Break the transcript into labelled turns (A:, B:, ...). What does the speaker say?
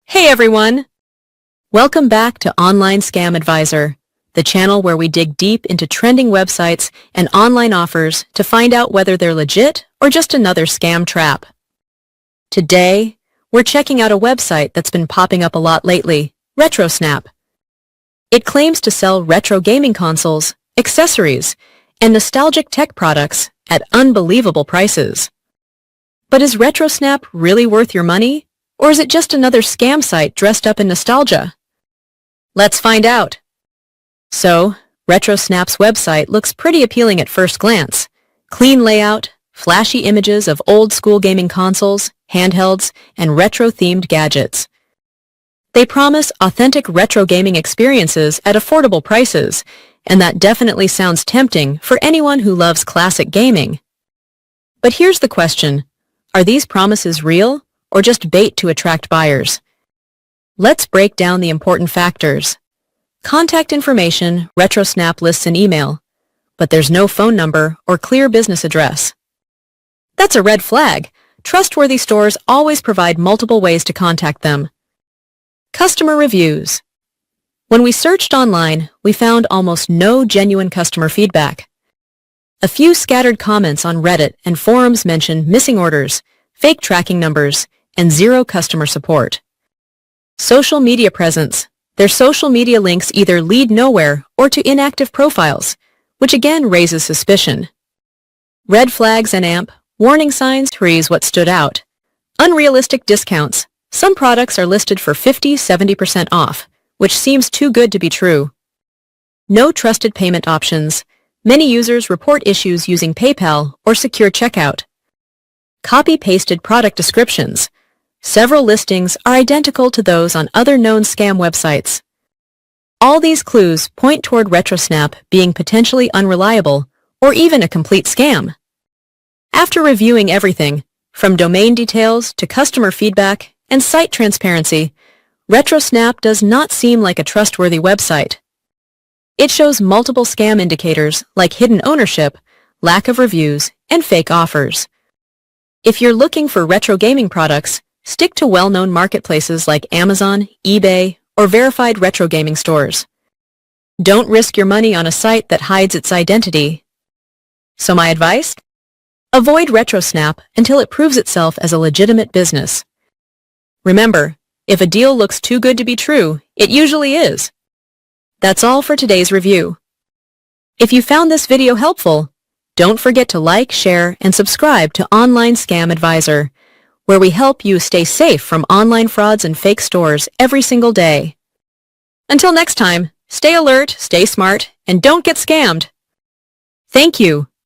A: Hey everyone! Welcome back to Online Scam Advisor, the channel where we dig deep into trending websites and online offers to find out whether they're legit or just another scam trap. Today, we're checking out a website that's been popping up a lot lately, RetroSnap. It claims to sell retro gaming consoles, accessories, and nostalgic tech products at unbelievable prices. But is RetroSnap really worth your money? Or is it just another scam site dressed up in nostalgia? Let's find out. So, RetroSnap's website looks pretty appealing at first glance. Clean layout, flashy images of old-school gaming consoles, handhelds, and retro-themed gadgets. They promise authentic retro gaming experiences at affordable prices, and that definitely sounds tempting for anyone who loves classic gaming. But here's the question. Are these promises real? Or just bait to attract buyers? Let's break down the important factors. Contact information, RetroSnap lists an email, but there's no phone number or clear business address. That's a red flag. Trustworthy stores always provide multiple ways to contact them. Customer reviews. When we searched online, we found almost no genuine customer feedback. A few scattered comments on Reddit and forums mention missing orders, fake tracking numbers, and zero customer support. Social media presence. Their social media links either lead nowhere or to inactive profiles, which again raises suspicion. Red flags and AMP, warning signs. Here's what stood out. Unrealistic discounts. Some products are listed for 50–70% off, which seems too good to be true. No trusted payment options. Many users report issues using PayPal or secure checkout. Copy-pasted product descriptions. Several listings are identical to those on other known scam websites. All these clues point toward RetroSnap being potentially unreliable or even a complete scam. After reviewing everything, from domain details to customer feedback and site transparency, RetroSnap does not seem like a trustworthy website. It shows multiple scam indicators like hidden ownership, lack of reviews, and fake offers. If you're looking for retro gaming products, stick to well-known marketplaces like Amazon, eBay, or verified retro gaming stores. Don't risk your money on a site that hides its identity. So my advice? Avoid RetroSnap until it proves itself as a legitimate business. Remember, if a deal looks too good to be true, it usually is. That's all for today's review. If you found this video helpful, don't forget to like, share, and subscribe to Online Scam Advisor, where we help you stay safe from online frauds and fake stores every single day. Until next time, stay alert, stay smart, and don't get scammed. Thank you.